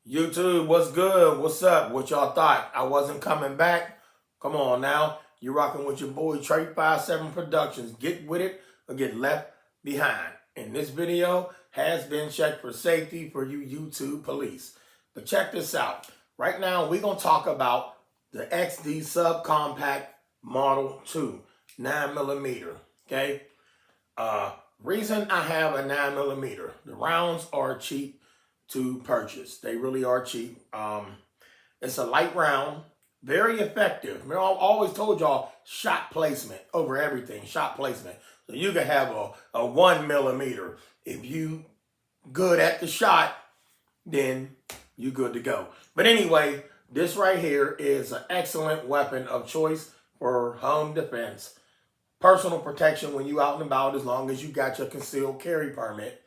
YouTube, what's good? What's up? What y'all thought? I wasn't coming back? Come on now. You're rocking with your boy Trey 57 Productions. Get with it or get left behind. And this video has been checked for safety for you YouTube police. But check this out. Right now, we're going to talk about the XD Subcompact Model 2 9mm. Okay? Reason I have a 9mm. The rounds are cheap to purchase. They really are cheap. It's a light round, very effective. I've always told y'all shot placement over everything, shot placement. So you can have a 1mm. If you good at the shot, then you good to go. But anyway, this right here is an excellent weapon of choice for home defense, personal protection when you out and about, as long as you got your concealed carry permit.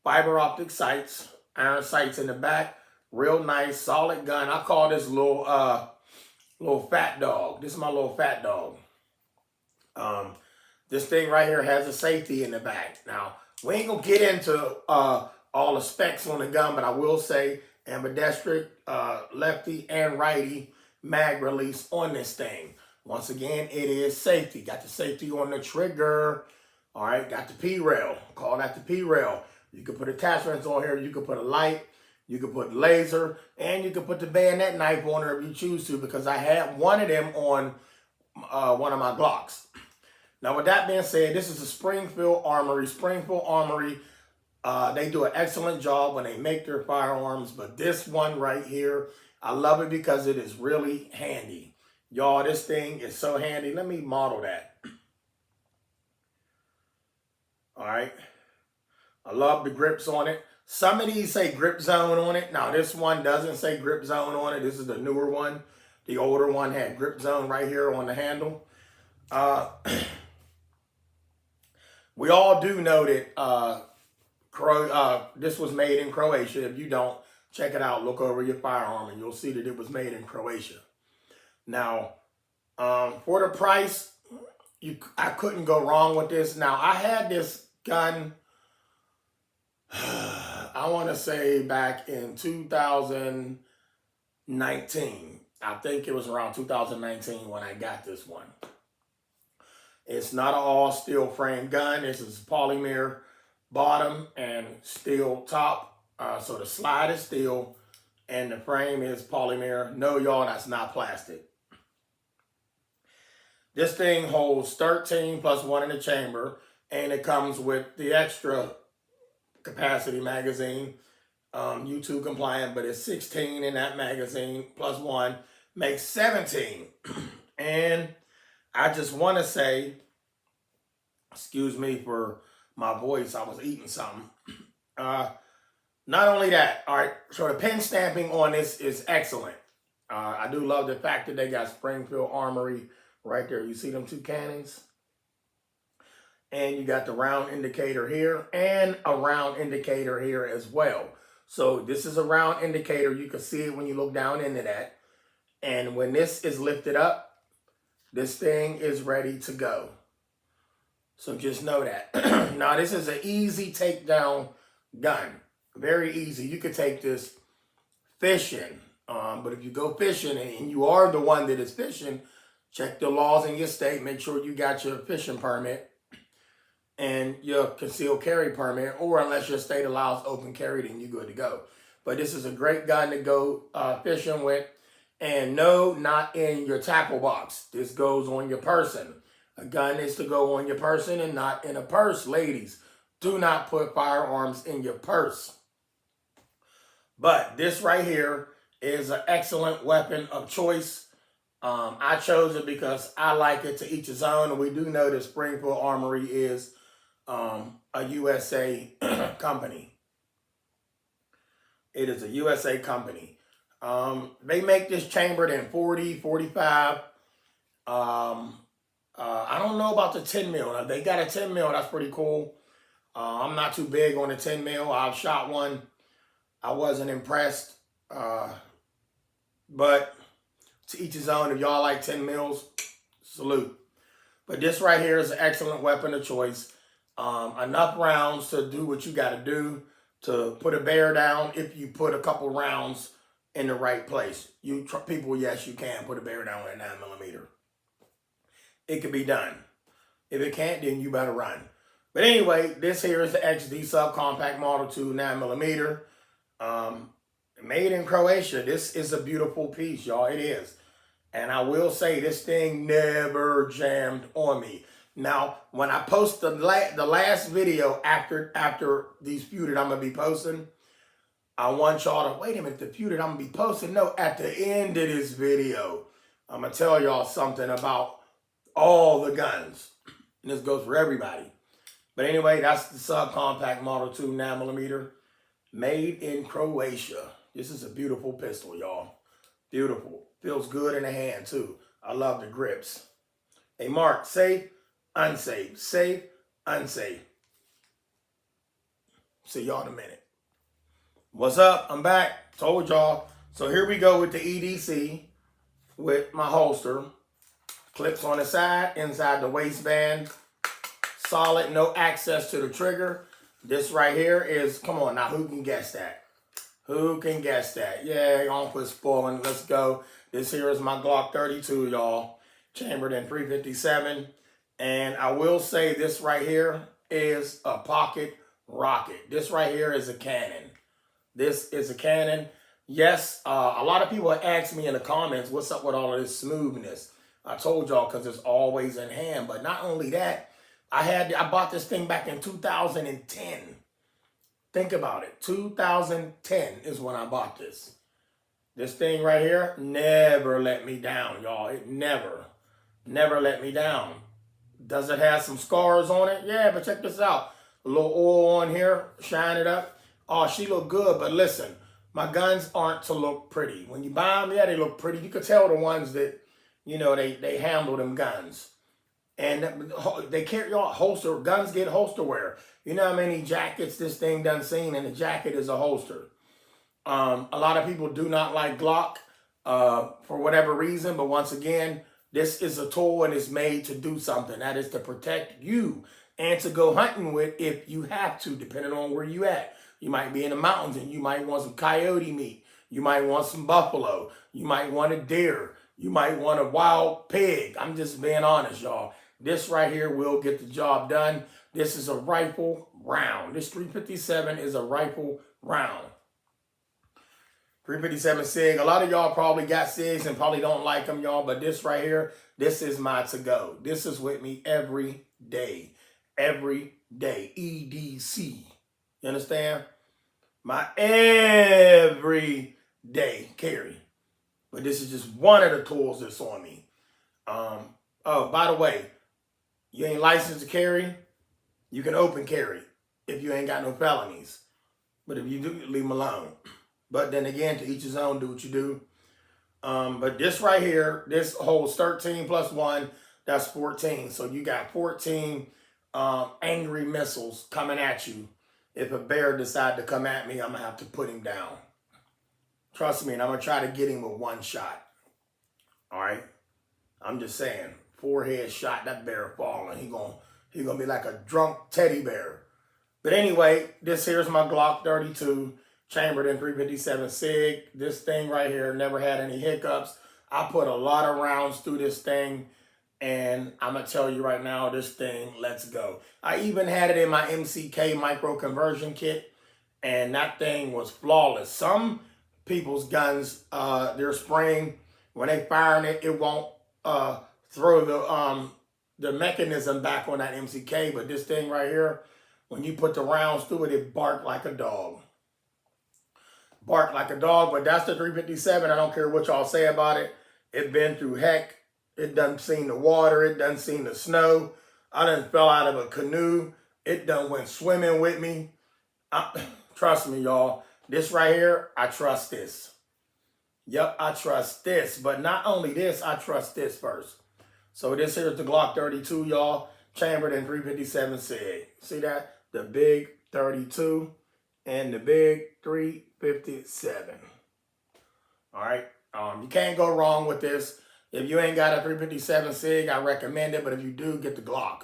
Fiber optic sights, iron sights in the back, real nice, solid gun. I call this little fat dog. This is my little fat dog. This thing right here has a safety in the back. Now, we ain't gonna get into all the specs on the gun, but I will say ambidextric, lefty and righty mag release on this thing. Once again, it is safety. Got the safety on the trigger. All right, got the P-rail. Call that the P-rail. You can put attachments on here. You can put a light. You can put laser. And you can put the bayonet knife on there if you choose to, because I had one of them on one of my Glocks. Now, with that being said, this is a Springfield Armory. Springfield Armory, they do an excellent job when they make their firearms. But this one right here, I love it because it is really handy. Y'all, this thing is so handy. Let me model that. All right. I love the grips on it. Some of these say grip zone on it. Now, this one doesn't say grip zone on it. This is the newer one. The older one had grip zone right here on the handle. We all do know that this was made in Croatia. If you don't, check it out. Look over your firearm and you'll see that it was made in Croatia. Now, for the price, I couldn't go wrong with this. Now, I had this gun, I want to say back in 2019. I think it was around 2019 when I got this one. It's not an all steel frame gun. This is polymer bottom and steel top. So the slide is steel and the frame is polymer. No, y'all, that's not plastic. This thing holds 13 plus 1 in the chamber, and it comes with the extra capacity magazine, U2 compliant, but it's 16 in that magazine plus 1 makes 17. And I just want to say, excuse me for my voice, I was eating something. Not only that, all right, so the pen stamping on this is excellent. I do love the fact that they got Springfield Armory right there. You see them two cannons? And you got the round indicator here and a round indicator here as well. So this is a round indicator. You can see it when you look down into that. And when this is lifted up, this thing is ready to go. So just know that. Now, this is an easy takedown gun. Very easy. You could take this fishing. But if you go fishing and you are the one that is fishing, check the laws in your state. Make sure you got your fishing permit and your concealed carry permit, or unless your state allows open carry, then you're good to go. But this is a great gun to go fishing with. And no, not in your tackle box. This goes on your person. A gun is to go on your person and not in a purse. Ladies, do not put firearms in your purse. But this right here is an excellent weapon of choice. I chose it because I like it, to each his own. And we do know that Springfield Armory is a USA company. It is a USA company. They make this chambered in 40, 45. I don't know about the 10 mil. Now, they got a 10 mil. That's pretty cool. I'm not too big on the 10 mil. I've shot one. I wasn't impressed. But to each his own. If y'all like 10 mils, salute. But this right here is an excellent weapon of choice. Enough rounds to do what you got to do to put a bear down if you put a couple rounds in the right place. People, yes, you can put a bear down with a 9mm. It can be done. If it can't, then you better run. But anyway, this here is the XD Subcompact Model 2 9mm. Made in Croatia. This is a beautiful piece, y'all. It is. And I will say this thing never jammed on me. Now, when I post the last video after these few that I'm going to be posting, I want y'all to, wait a minute, the few that I'm going to be posting, no, at the end of this video, I'm going to tell y'all something about all the guns. And this goes for everybody. But anyway, that's the Subcompact Model 2 9mm, made in Croatia. This is a beautiful pistol, y'all. Beautiful. Feels good in the hand, too. I love the grips. Hey, Mark, safe, unsafe. Safe, unsafe. See y'all in a minute. What's up? I'm back. Told y'all. So here we go with the EDC with my holster. Clips on the side, inside the waistband. Solid, no access to the trigger. This right here is, come on now, who can guess that? Who can guess that? Yeah, don't quit spoiling. Let's go. This here is my Glock 32, y'all. Chambered in .357. And I will say this right here is a pocket rocket. This right here is a cannon. This is a cannon. Yes, a lot of people ask me in the comments, what's up with all of this smoothness? I told y'all, because it's always in hand. But not only that, I bought this thing back in 2010. Think about it. 2010 is when I bought this. This thing right here never let me down, y'all. It never let me down. Does it have some scars on it? Yeah, but check this out. A little oil on here, shine it up. Oh, she look good, but listen, my guns aren't to look pretty. When you buy them, yeah, they look pretty. You could tell the ones that, you know, they handle them guns. And they carry y'all holster. Guns get holster wear. You know how many jackets this thing done seen, and the jacket is a holster. A lot of people do not like Glock for whatever reason, but once again, this is a tool and it's made to do something. That is to protect you and to go hunting with if you have to, depending on where you at. You might be in the mountains and you might want some coyote meat. You might want some buffalo. You might want a deer. You might want a wild pig. I'm just being honest, y'all. This right here will get the job done. This is a rifle round. This .357 is a rifle round. .357 SIG. A lot of y'all probably got SIGs and probably don't like them, y'all. But this right here, this is my to-go. This is with me every day. Every day. EDC. You understand? My everyday carry. But this is just one of the tools that's on me. Oh, by the way, you ain't licensed to carry, you can open carry if you ain't got no felonies. But if you do, leave them alone. But then again, to each his own, do what you do. But this right here, this holds 13 plus 1, that's 14. So you got 14 angry missiles coming at you. If a bear decide to come at me, I'm going to have to put him down. Trust me, and I'm going to try to get him with one shot. All right? I'm just saying, forehead shot, that bear falling. He gonna be like a drunk teddy bear. But anyway, this here's my Glock 32, chambered in .357 SIG. This thing right here never had any hiccups. I put a lot of rounds through this thing, and I'm going to tell you right now, this thing, let's go. I even had it in my MCK micro conversion kit, and that thing was flawless. Some people's guns, their spring, when they firing it, it won't throw the mechanism back on that MCK, but this thing right here, when you put the rounds through it, it barked like a dog. Barked like a dog, but that's the .357. I don't care what y'all say about it. It been through heck. It done seen the water. It done seen the snow. I done fell out of a canoe. It done went swimming with me. Trust me, y'all. This right here, I trust this. Yep, I trust this. But not only this, I trust this first. So this here is the Glock 32, y'all. Chambered in .357 SIG. See that? The big 32 and the big .357. All right. You can't go wrong with this. If you ain't got a .357 SIG, I recommend it. But if you do, get the Glock.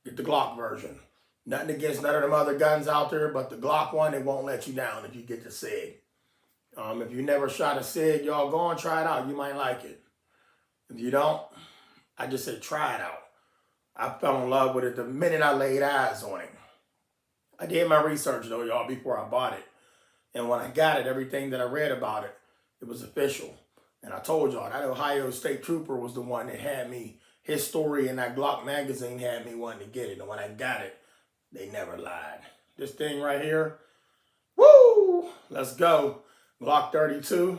Get the Glock version. Nothing against none of them other guns out there, but the Glock one, it won't let you down if you get the SIG. If you never shot a SIG, y'all go and try it out. You might like it. If you don't, I just say try it out. I fell in love with it the minute I laid eyes on it. I did my research though, y'all, before I bought it. And when I got it, everything that I read about it, it was official. And I told y'all, that Ohio State Trooper was the one that had me, his story in that Glock magazine had me wanting to get it. And when I got it, they never lied. This thing right here, woo! Let's go. Glock 32.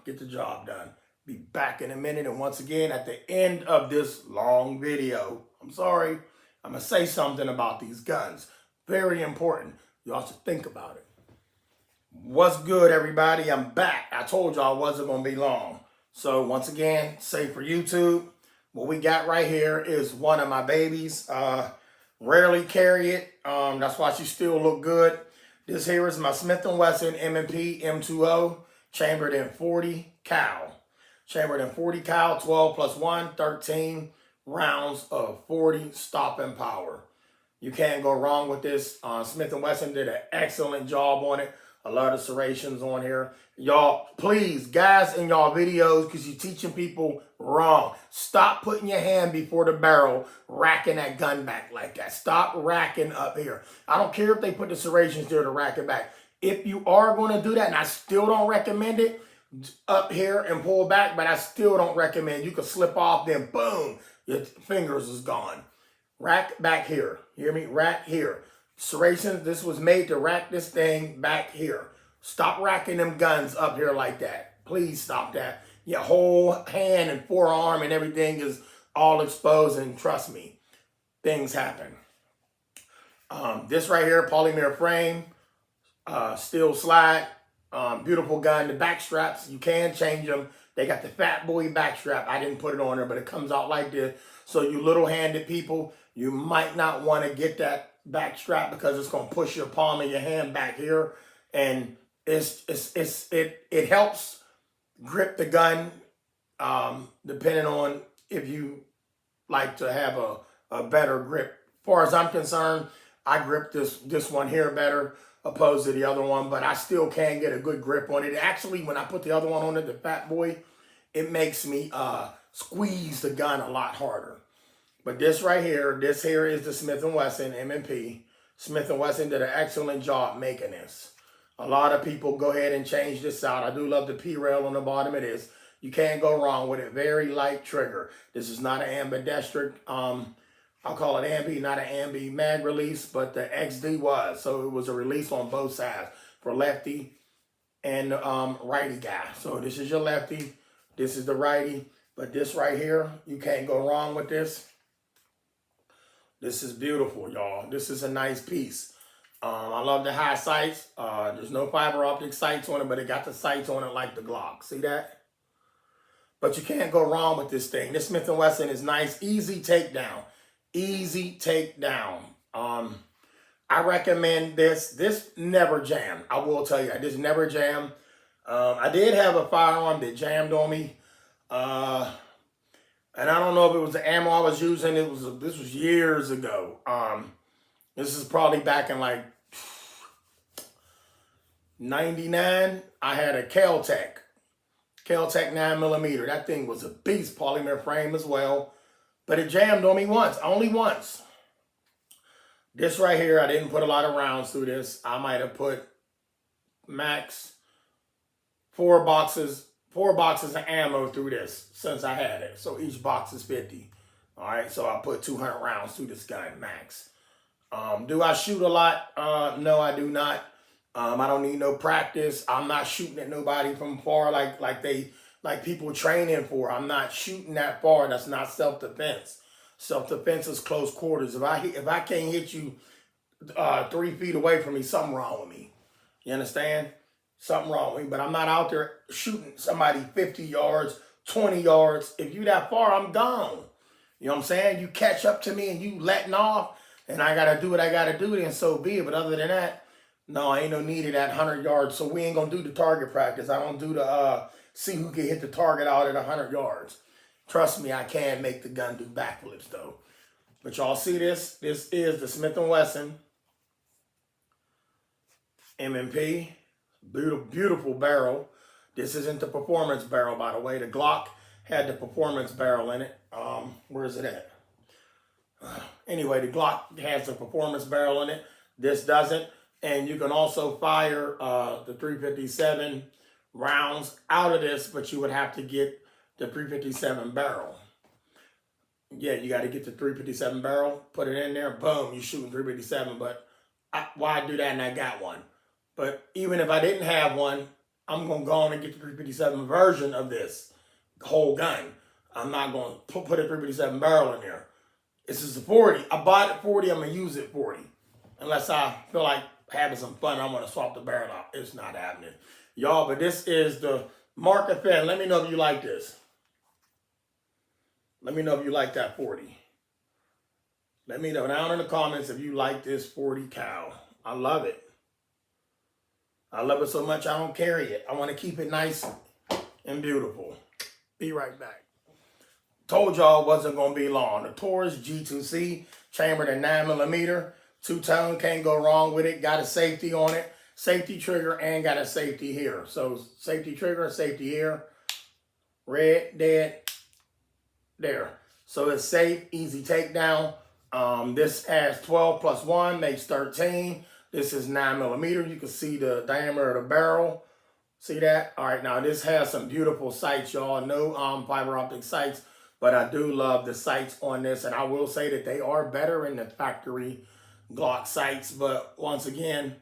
Get the job done. Be back in a minute. And once again, at the end of this long video, I'm sorry, I'm going to say something about these guns. Very important. Y'all should think about it. What's good, everybody? I'm back. I told y'all I wasn't going to be long. So once again, say for YouTube, what we got right here is one of my babies. Rarely carry it. That's why she still look good. This here is my Smith & Wesson M&P M20, chambered in 40 cal. Chambered in 40 cal, 12 plus 1, 13 rounds of 40 stopping power. You can't go wrong with this. Smith & Wesson did an excellent job on it. A lot of serrations on here. Y'all, please, guys, in y'all videos, because you're teaching people wrong. Stop putting your hand before the barrel, racking that gun back like that. Stop racking up here. I don't care if they put the serrations there to rack it back. If you are going to do that, and I still don't recommend it, up here and pull back, but I still don't recommend. You can slip off, then boom, your fingers is gone. Rack back here. You hear me? Rack here. Serrations, this was made to rack this thing back here. Stop racking them guns up here like that. Please stop that. Your whole hand and forearm and everything is all exposed, and trust me, things happen. This right here, polymer frame, steel slide, beautiful gun. The back straps, you can change them. They got the fat boy back strap. I didn't put it on there, but it comes out like this. So you little-handed people, you might not want to get that back strap because it's going to push your palm of your hand back here, and it helps grip the gun, depending on if you like to have a better grip. As far as I'm concerned, I grip this one here better opposed to the other one, but I still can get a good grip on it. Actually, when I put the other one on it, the Fat Boy, it makes me squeeze the gun a lot harder. But this right here, this here is the Smith & Wesson M&P. Smith & Wesson did an excellent job making this. A lot of people go ahead and change this out. I do love the P-rail on the bottom of this. You can't go wrong with it. Very light trigger. This is not an ambidextric, I'll call it ambi, not an ambi mag release, but the XD was. So it was a release on both sides for lefty and righty guy. So this is your lefty. This is the righty. But this right here, you can't go wrong with this. This is beautiful, y'all. This is a nice piece. I love the high sights. There's no fiber optic sights on it, but it got the sights on it like the Glock. See that? But you can't go wrong with this thing. This Smith & Wesson is nice. Easy takedown. Easy takedown. I recommend this. This never jammed. I will tell you, this never jammed. I did have a firearm that jammed on me. And I don't know if it was the ammo I was using. This was years ago. This is probably back in like 99. I had a Kel-Tec 9mm. That thing was a beast, polymer frame as well. But it jammed on me once, only once. This right here, I didn't put a lot of rounds through this. I might have put max 4 boxes of ammo through this since I had it. So each box is 50. All right, so I put 200 rounds through this gun max. Do I shoot a lot? No, I do not. I don't need no practice. I'm not shooting at nobody from far like people training for. I'm not shooting that far. That's not self-defense. Self-defense is close quarters. If I can't hit you 3 feet away from me, something wrong with me. You understand? Something wrong with me. But I'm not out there shooting somebody 50 yards, 20 yards. If you that far, I'm gone. You know what I'm saying? You catch up to me and you letting off, and I got to do what I got to do, then so be it. But other than that, no, ain't no need of that 100 yards. So we ain't going to do the target practice. I don't do the see who can hit the target out at 100 yards. Trust me, I can make the gun do backflips, though. But y'all see this? This is the Smith & Wesson M&P. Beautiful, beautiful barrel. This isn't the performance barrel, by the way. The Glock had the performance barrel in it. Where is it at? Anyway, the Glock has the performance barrel in it. This doesn't. And you can also fire the 357 rounds out of this, but you would have to get the 357 barrel. Yeah, you got to get the 357 barrel, put it in there, boom, you're shooting 357. But why do that? And I got one. But even if I didn't have one, I'm going to go on and get the 357 version of this whole gun. I'm not going to put a 357 barrel in there. This is a 40. I bought it 40. I'm going to use it 40. Unless I feel like having some fun, I'm going to swap the barrel out. It's not happening. Y'all, but this is the Mark FN. Let me know if you like this. Let me know if you like that 40. Let me know down in the comments if you like this 40 cal. I love it. I love it so much I don't carry it. I want to keep it nice and beautiful. Be right back. Told y'all it wasn't going to be long. The Taurus G2C, chambered in 9mm, two-tone, can't go wrong with it. Got a safety on it, safety trigger, and got a safety here. So safety trigger, safety here, red, dead, there. So it's safe, easy takedown. This has 12 plus 1 makes 13. This is 9mm. You can see the diameter of the barrel. See that? All right, now this has some beautiful sights, y'all. No fiber optic sights, but I do love the sights on this. And I will say that they are better in the factory Glock sights. But once again,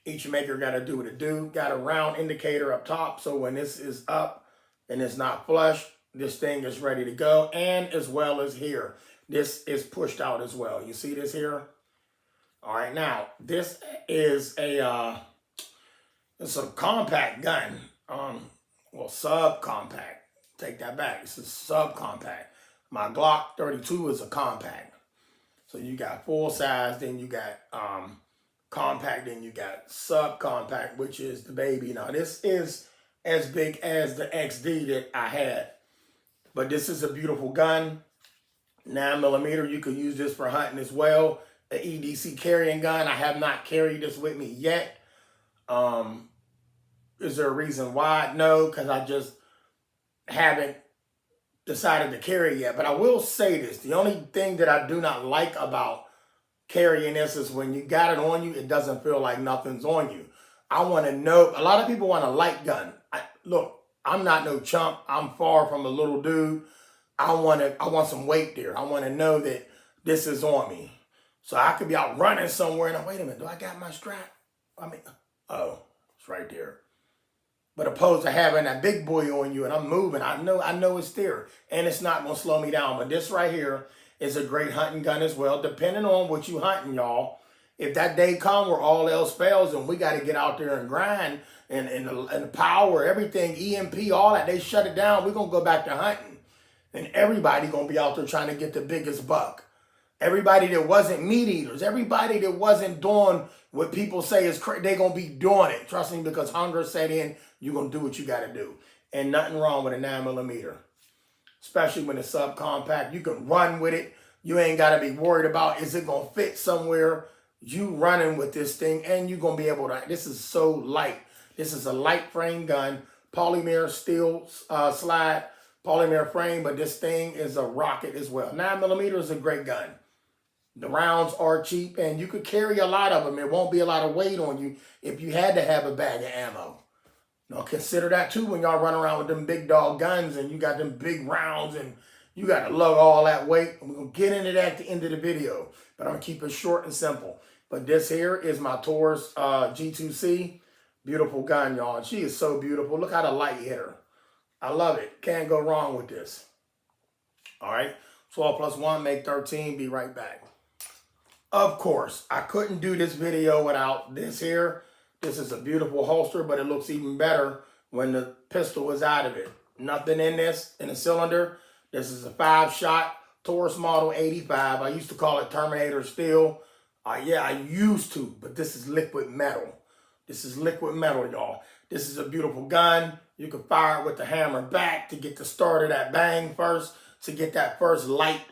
each maker got to do what it do. Got a round indicator up top. So when this is up and it's not flush, this thing is ready to go. And as well as here, this is pushed out as well. You see this here? All right, now this is it's a compact gun. Well, subcompact. Take that back. This is subcompact. My Glock 32 is a compact. So you got full size, then you got compact, then you got subcompact, which is the baby. Now this is as big as the XD that I had, but this is a beautiful gun. 9mm. You could use this for hunting as well. The EDC carrying gun. I have not carried this with me yet. Is there a reason why? No, because I just haven't decided to carry yet. But I will say this. The only thing that I do not like about carrying this is when you got it on you, it doesn't feel like nothing's on you. I want to know. A lot of people want a light gun. Look, I'm not no chump. I'm far from a little dude. I want some weight there. I want to know that this is on me. So I could be out running somewhere and wait a minute, do I got my strap? I mean, oh, it's right there. But opposed to having that big boy on you and I'm moving, I know it's there and it's not gonna slow me down. But this right here is a great hunting gun as well, depending on what you hunting, y'all. If that day come where all else fails and we got to get out there and grind and the power, everything, EMP, all that, they shut it down, we're gonna go back to hunting. And everybody gonna be out there trying to get the biggest buck. Everybody that wasn't meat eaters, everybody that wasn't doing what people say is crazy, they gonna be doing it. Trust me, because hunger set in, you're gonna do what you gotta do. And nothing wrong with a 9mm. Especially when it's subcompact. You can run with it. You ain't gotta be worried about, is it gonna fit somewhere? You running with this thing and you're gonna be able to, this is so light. This is a light frame gun, polymer steel slide, polymer frame, but this thing is a rocket as well. 9mm is a great gun. The rounds are cheap and you could carry a lot of them. It won't be a lot of weight on you if you had to have a bag of ammo. Now consider that too when y'all run around with them big dog guns and you got them big rounds and you got to lug all that weight. And we're going to get into that at the end of the video, but I'm going to keep it short and simple. But this here is my Taurus G2C. Beautiful gun, y'all. She is so beautiful. Look how the light hit her. I love it. Can't go wrong with this. All right. 12 plus 1 make 13. Be right back. Of course, I couldn't do this video without this here. This is a beautiful holster, but it looks even better when the pistol is out of it. Nothing in this, in the cylinder. This is a 5-shot Taurus model 85. I used to call it Terminator steel. Yeah, I used to, but this is liquid metal. This is liquid metal, y'all. This is a beautiful gun. You can fire it with the hammer back to get the start of that bang first, to get that first light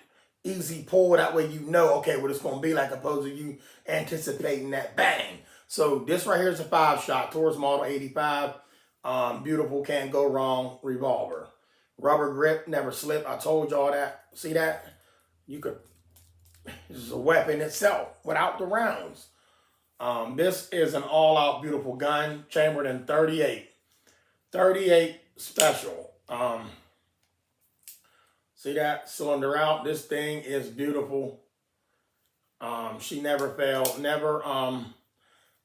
easy pull. That way you know, okay, what it's going to be like, opposed to you anticipating that bang. So this right here is a 5-shot Taurus Model 85. Beautiful, can't go wrong revolver. Rubber grip, never slip. I told y'all that. See that? You could, this is a weapon itself without the rounds. This is an all-out beautiful gun, chambered in 38. 38 special. See that? Cylinder out. This thing is beautiful. She never failed, never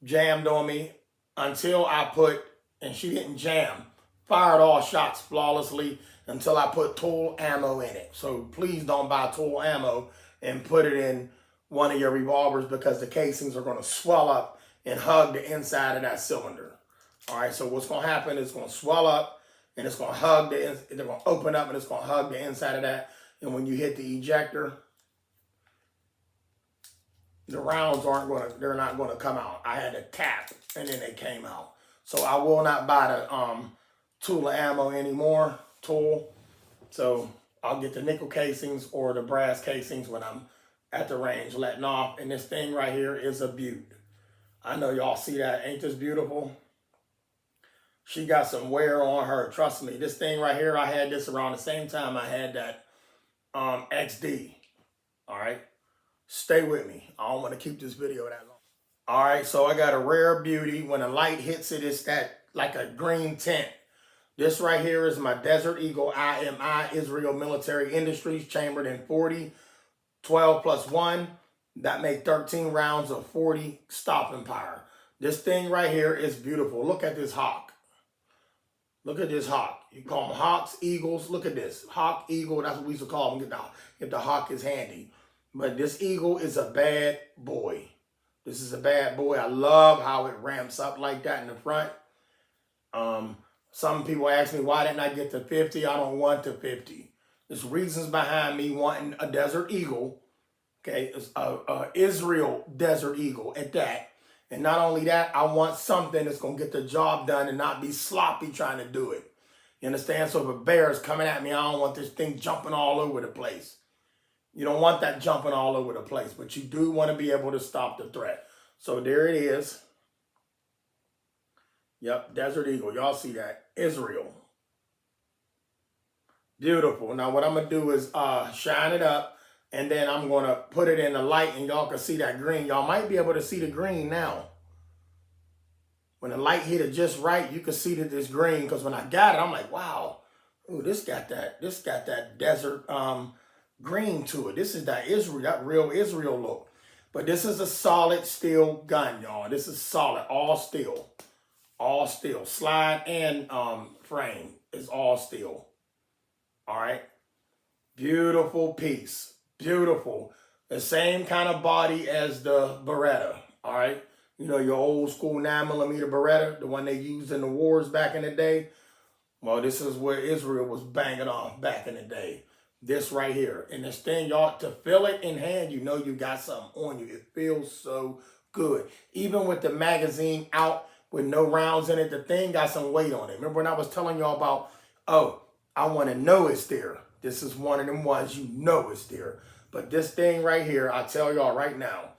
jammed on me until I put, and she didn't jam, fired all shots flawlessly until I put tool ammo in it. So please don't buy tool ammo and put it in one of your revolvers, because the casings are going to swell up and hug the inside of that cylinder. All right, so what's going to happen is it's going to swell up and it's going to hug they're going to open up and it's going to hug the inside of that. And when you hit the ejector, the rounds they're not going to come out. I had to tap and then they came out. So I will not buy the tool ammo anymore, tool. So I'll get the nickel casings or the brass casings when I'm at the range letting off. And this thing right here is a beaut. I know y'all see that. Ain't this beautiful? She got some wear on her. Trust me. This thing right here, I had this around the same time I had that XD. All right. Stay with me. I don't want to keep this video that long. All right. So I got a rare beauty. When the light hits it, it's that like a green tint. This right here is my Desert Eagle IMI, Israel Military Industries, chambered in 40, 12 plus 1. That make 13 rounds of 40 stopping power. This thing right here is beautiful. Look at this hawk. Look at this hawk. You call them hawks, eagles. Look at this. Hawk, eagle, that's what we used to call them if the hawk is handy. But this eagle is a bad boy. This is a bad boy. I love how it ramps up like that in the front. Some people ask me, why didn't I get to 50? I don't want to 50. There's reasons behind me wanting a Desert Eagle. Okay, it's a Israel Desert Eagle at that. And not only that, I want something that's going to get the job done and not be sloppy trying to do it. You understand? So if a bear is coming at me, I don't want this thing jumping all over the place. You don't want that jumping all over the place, but you do want to be able to stop the threat. So there it is. Yep, Desert Eagle. Y'all see that? Israel. Beautiful. Now what I'm going to do is shine it up. And then I'm going to put it in the light and y'all can see that green. Y'all might be able to see the green now. When the light hit it just right, you can see that it's green. Because when I got it, I'm like, wow. Ooh, this got that desert green to it. This is that Israel, that real Israel look. But this is a solid steel gun, y'all. This is solid, all steel. All steel. Slide and frame is all steel. All right. Beautiful piece. Beautiful. The same kind of body as the Beretta, all right? You know, your old school 9mm Beretta, the one they used in the wars back in the day. Well, this is where Israel was banging off back in the day. This right here. And this thing, y'all, to feel it in hand, you know you got something on you. It feels so good. Even with the magazine out with no rounds in it, the thing got some weight on it. Remember when I was telling y'all about, oh, I want to know it's there. This is one of them ones you know it's there. But this thing right here, I tell y'all right now,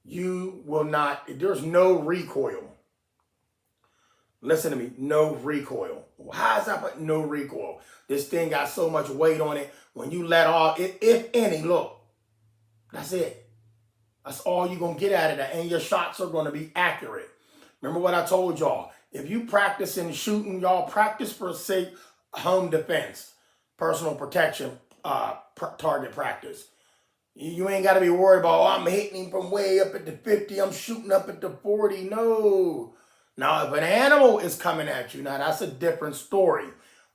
you will not, there's no recoil. Listen to me, no recoil. How is that but no recoil? This thing got so much weight on it. When you let off, if any, look, that's it. That's all you're going to get out of that. And your shots are going to be accurate. Remember what I told y'all. If you practice in shooting, y'all practice for say home defense, personal protection, target practice. You ain't got to be worried about, oh, I'm hitting him from way up at the 50. I'm shooting up at the 40. No. Now, if an animal is coming at you, now that's a different story.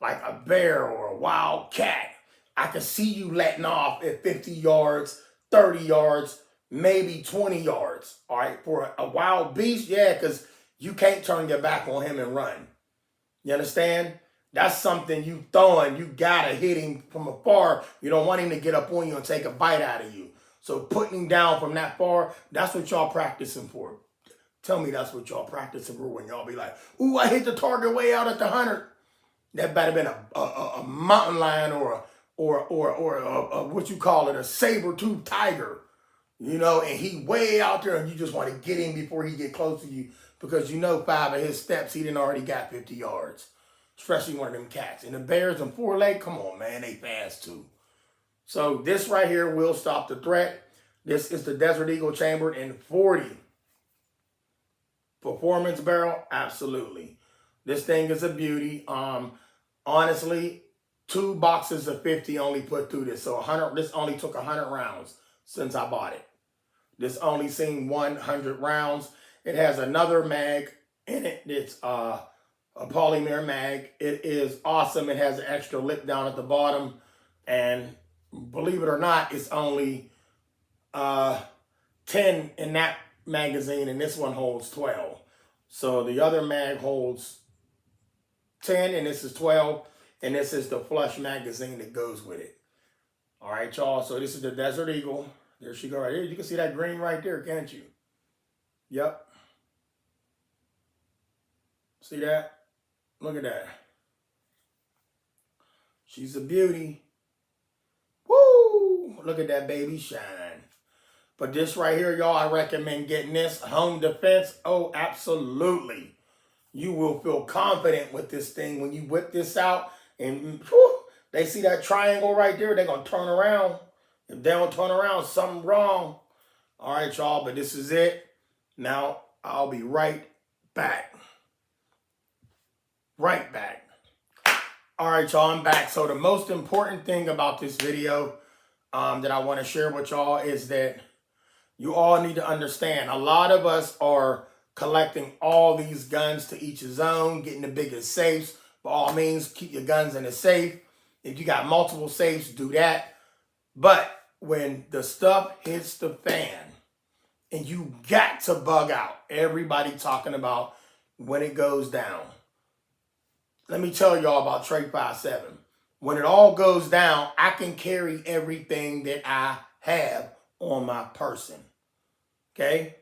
Like a bear or a wild cat. I can see you letting off at 50 yards, 30 yards, maybe 20 yards. All right. For a wild beast, yeah, because you can't turn your back on him and run. You understand? That's something you throwing. You got to hit him from afar. You don't want him to get up on you and take a bite out of you. So putting him down from that far, that's what y'all practicing for. Tell me that's what y'all practicing for when y'all be like, ooh, I hit the target way out at the 100. That better been a mountain lion or or what you call it, a saber-toothed tiger, you know, and he way out there and you just want to get him before he get close to you because you know 5 of his steps he done already got 50 yards, especially one of them cats. And the bears and 4-leg, come on, man, they fast too. So this right here will stop the threat. This is the Desert Eagle chambered in 40. Performance barrel, absolutely. This thing is a beauty. Honestly, 2 boxes of 50 only put through this. So 100. This only took 100 rounds since I bought it. This only seen 100 rounds. It has another mag in it. It's a polymer mag. It is awesome. It has an extra lip down at the bottom. And believe it or not, it's only 10 in that magazine, and this one holds 12. So the other mag holds 10, and this is 12. And this is the flush magazine that goes with it. All right, y'all. So this is the Desert Eagle. There she go right here. You can see that green right there, can't you? Yep. See that? Look at that. She's a beauty. Woo! Look at that baby shine. But this right here, y'all, I recommend getting this. Home defense, oh, absolutely. You will feel confident with this thing when you whip this out. And whew, they see that triangle right there, they're going to turn around. If they don't turn around, something wrong. All right, y'all, but this is it. Now, I'll be right back. Right back. All right, y'all, I'm back. So the most important thing about this video that I want to share with y'all is that you all need to understand. A lot of us are collecting all these guns to each his own, getting the biggest safes. By all means, keep your guns in a safe. If you got multiple safes, do that. But when the stuff hits the fan and you got to bug out, everybody talking about when it goes down. Let me tell y'all about Trade 57. When it all goes down, I can carry everything that I have on my person. Okay?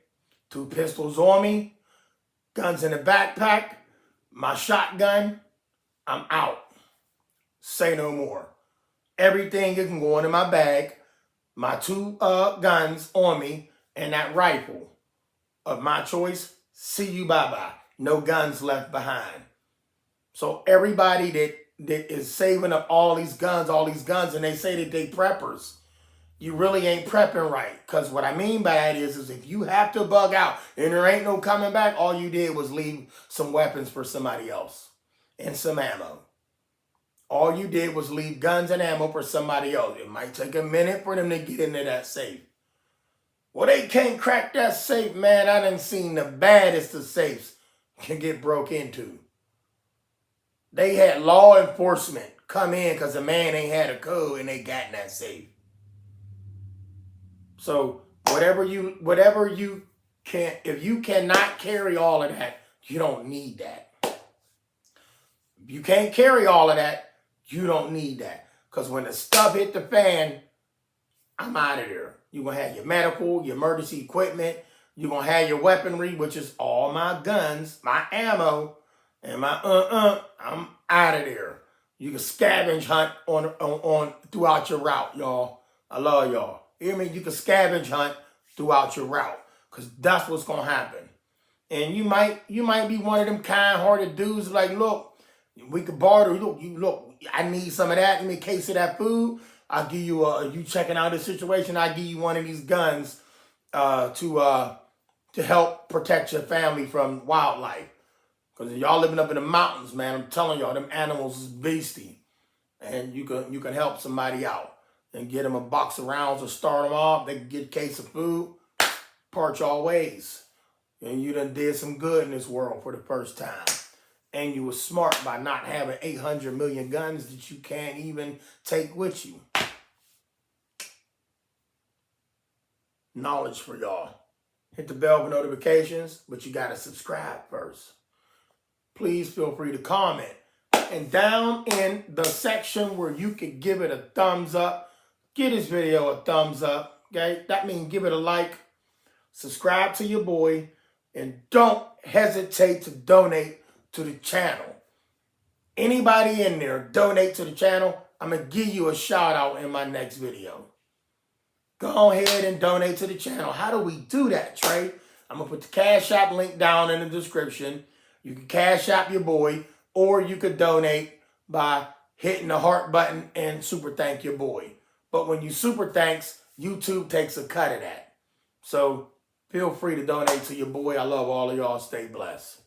2 pistols on me, guns in the backpack, my shotgun, I'm out. Say no more. Everything can go in my bag, my 2 guns on me, and that rifle of my choice. See you, bye-bye. No guns left behind. So everybody that is saving up all these guns, and they say that they preppers, you really ain't prepping right. Because what I mean by that is if you have to bug out and there ain't no coming back, all you did was leave some weapons for somebody else and some ammo. All you did was leave guns and ammo for somebody else. It might take a minute for them to get into that safe. Well, they can't crack that safe, man. I done seen the baddest of safes can get broke into. They had law enforcement come in because the man ain't had a code and they got in that safe. So whatever you can, if you cannot carry all of that, you don't need that. If you can't carry all of that, you don't need that. Because when the stuff hit the fan, I'm out of there. You're going to have your medical, your emergency equipment. You're going to have your weaponry, which is all my guns, my ammo, and my I'm out of there. You can scavenge hunt on throughout your route, y'all. I love y'all. You hear me? You can scavenge hunt throughout your route because that's what's going to happen. And you might be one of them kind-hearted dudes like, look, we could barter. Look, I need some of that. Give me a case of that food. I'll give you, you checking out this situation, I'll give you one of these guns to help protect your family from wildlife. Because y'all living up in the mountains, man, I'm telling y'all, them animals is beastie. And you can help somebody out and get them a box of rounds or start them off. They can get a case of food, part y'all ways. And you done did some good in this world for the first time. And you were smart by not having 800 million guns that you can't even take with you. Knowledge for y'all. Hit the bell for notifications, but you got to subscribe first. Please feel free to comment. And down in the section where you can give it a thumbs up, give this video a thumbs up. Okay? That means give it a like, subscribe to your boy, and don't hesitate to donate to the channel. Anybody in there, donate to the channel. I'm going to give you a shout out in my next video. Go ahead and donate to the channel. How do we do that, Trey? I'm going to put the Cash App link down in the description. You can Cash App your boy, or you could donate by hitting the heart button and super thank your boy. But when you super thanks, YouTube takes a cut of that. So feel free to donate to your boy. I love all of y'all. Stay blessed.